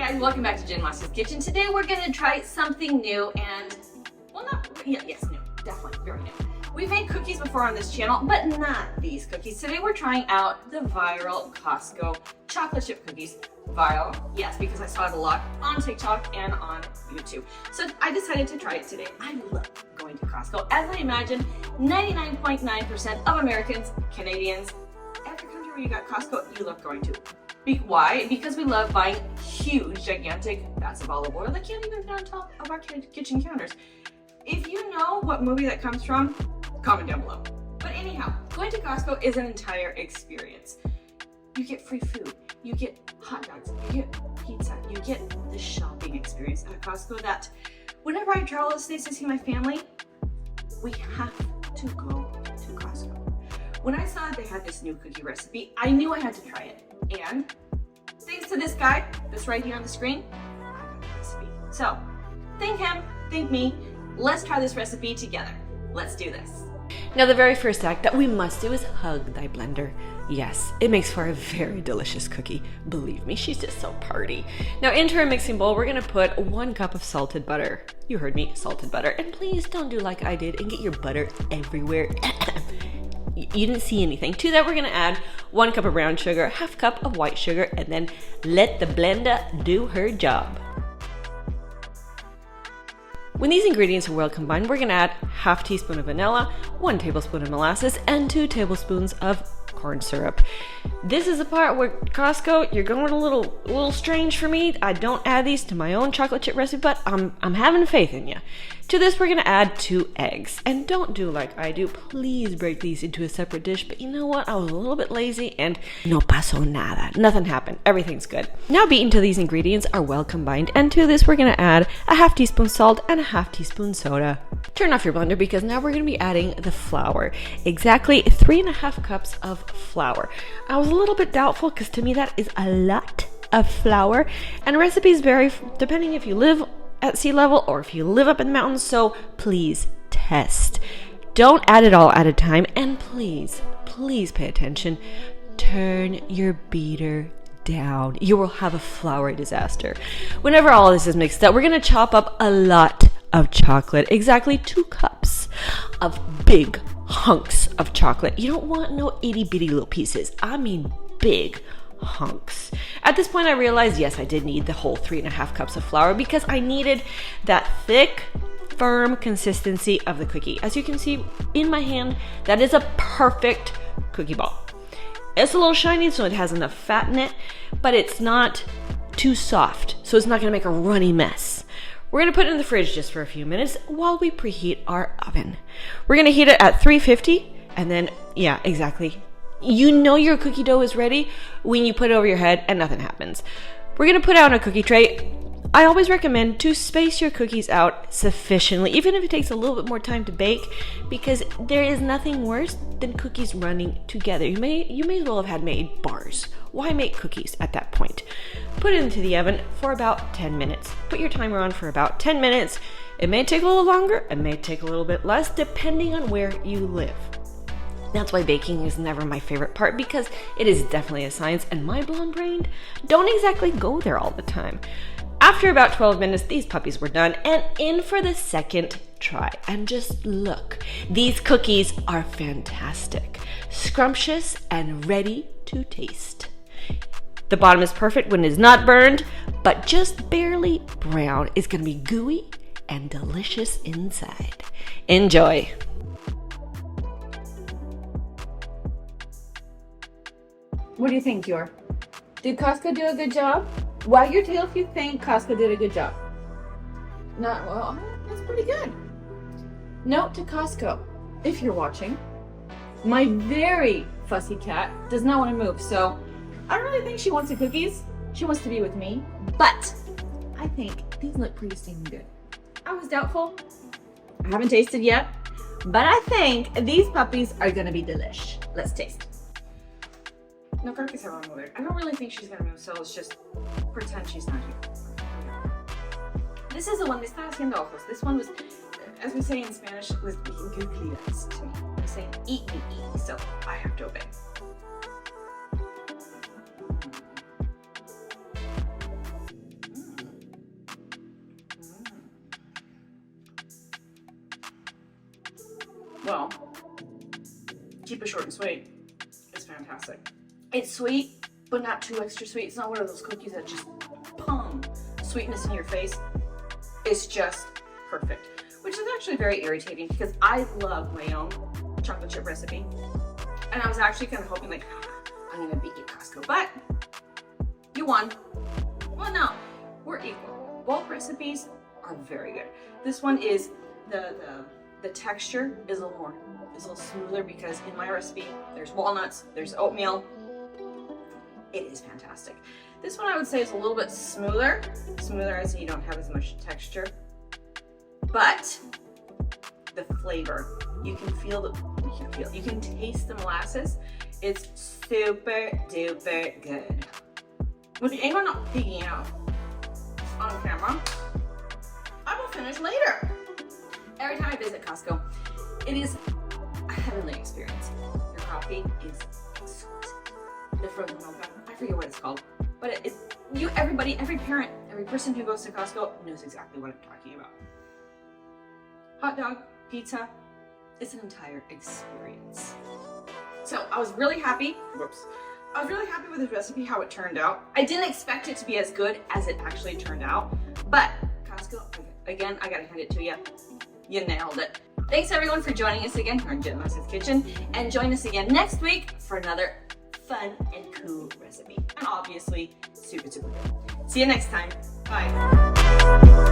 guys, welcome back to Jenn Masio's Kitchen. Today we're gonna try something new and, well yes, new, definitely, very new. We've made cookies before on this channel, but not these cookies. Today we're trying out the viral Costco chocolate chip cookies. Viral, yes, because I saw it a lot on TikTok and on YouTube. So I decided to try it today. I love going to Costco. As I imagine, 99.9% of Americans, Canadians, every country where you got Costco, you love going to. Why? Because we love buying huge, gigantic vats of olive oil that can't even fit on top of our kitchen counters. If you know what movie that comes from, comment down below. But anyhow, going to Costco is an entire experience. You get free food, you get hot dogs, you get pizza, you get the shopping experience at Costco that whenever I travel to States to see my family, we have to go to Costco. When I saw they had this new cookie recipe, I knew I had to try it. And thanks to this guy, this right here on the screen, I got the recipe. So, thank him, thank me. Let's try this recipe together. Let's do this. Now the very first act that we must do is hug thy blender. Yes, it makes for a very delicious cookie. Believe me, she's just so party. Now into our mixing bowl, we're gonna put 1 cup of salted butter. You heard me, salted butter. And please don't do like I did and get your butter everywhere. You didn't see anything. To that, we're gonna add 1 cup of brown sugar, 1/2 cup of white sugar, and then let the blender do her job. When these ingredients are well combined, we're gonna add 1/2 teaspoon of vanilla, 1 tablespoon of molasses, and 2 tablespoons of corn syrup. This is the part where Costco, you're going a little strange for me. I don't add these to my own chocolate chip recipe, but I'm having faith in you. To this, we're gonna add 2 eggs. And don't do like I do. Please break these into a separate dish. But you know what? I was a little bit lazy and no pasó nada. Nothing happened. Everything's good. Now beat until these ingredients are well combined. And to this, we're gonna add 1/2 teaspoon salt and 1/2 teaspoon soda. Turn off your blender because now we're gonna be adding the flour. Exactly 3.5 cups of flour. I was a little bit doubtful because to me that is a lot of flour. And recipes vary depending if you live at sea level or if you live up in the mountains, so please test. Don't add it all at a time, and please pay attention. Turn your beater down. You will have a flour disaster. Whenever all this is mixed up, we're gonna chop up a lot of chocolate, exactly 2 cups of big hunks of chocolate. You don't want no itty bitty little pieces. I mean big hunks. At this point I realized, yes, I did need the whole 3.5 cups of flour because I needed that thick, firm consistency of the cookie. As you can see in my hand, that is a perfect cookie ball. It's a little shiny, so it has enough fat in it, but it's not too soft, so it's not gonna make a runny mess. We're gonna put it in the fridge just for a few minutes while we preheat our oven. We're gonna heat it at 350, and then, yeah, exactly. You know your cookie dough is ready when you put it over your head and nothing happens. We're gonna put it on a cookie tray. I always recommend to space your cookies out sufficiently, even if it takes a little bit more time to bake, because there is nothing worse than cookies running together. You may as well have had made bars. Why make cookies at that point? Put it into the oven for about 10 minutes. Put your timer on for about 10 minutes. It may take a little longer, it may take a little bit less, depending on where you live. That's why baking is never my favorite part, because it is definitely a science, and my blonde brain don't exactly go there all the time. After about 12 minutes, these puppies were done and in for the second try. And just look, these cookies are fantastic, scrumptious, and ready to taste. The bottom is perfect when it is not burned, but just barely brown. It's gonna be gooey and delicious inside. Enjoy. What do you think, Yor? Did Costco do a good job? Wag your tail if you think Costco did a good job. Not well, that's pretty good. Note to Costco, if you're watching, my very fussy cat does not want to move, so I don't really think she wants the cookies. She wants to be with me, but I think these look pretty stinking good. I was doubtful. I haven't tasted yet, but I think these puppies are gonna be delish. Let's taste. No, creo que se va a mover. I don't really think she's gonna move, so let's just pretend she's not here. This is the one, me está haciendo ojos. This one was, as we say in Spanish, was being googly eyes to me. I'm saying eat me, so I have to obey. well, keep it short and sweet. It's fantastic. It's sweet, but not too extra sweet. It's not one of those cookies that just pum sweetness in your face. It's just perfect, which is actually very irritating because I love my own chocolate chip recipe. And I was actually kind of hoping like, I'm gonna beat you, Costco, but you won. Well, no, we're equal. Both recipes are very good. This one is the texture is a little smoother because in my recipe there's walnuts, there's oatmeal. It is fantastic. This one I would say is a little bit smoother as in you don't have as much texture, but the flavor, you can taste the molasses. It's super duper good. With the aim on not peeking out on camera, I will finish later. Every time I visit Costco, it is a heavenly experience. Your coffee is exquisite. The frozen mocha, I forget what it's called, but every parent, every person who goes to Costco knows exactly what I'm talking about. Hot dog, pizza, it's an entire experience. So I was really happy. I was really happy with this recipe, how it turned out. I didn't expect it to be as good as it actually turned out, but Costco, again, I gotta hand it to you. You nailed it. Thanks everyone for joining us again here in Jenn Masio's Kitchen, and join us again next week for another fun and cool recipe. And obviously, super, super good. See you next time. Bye.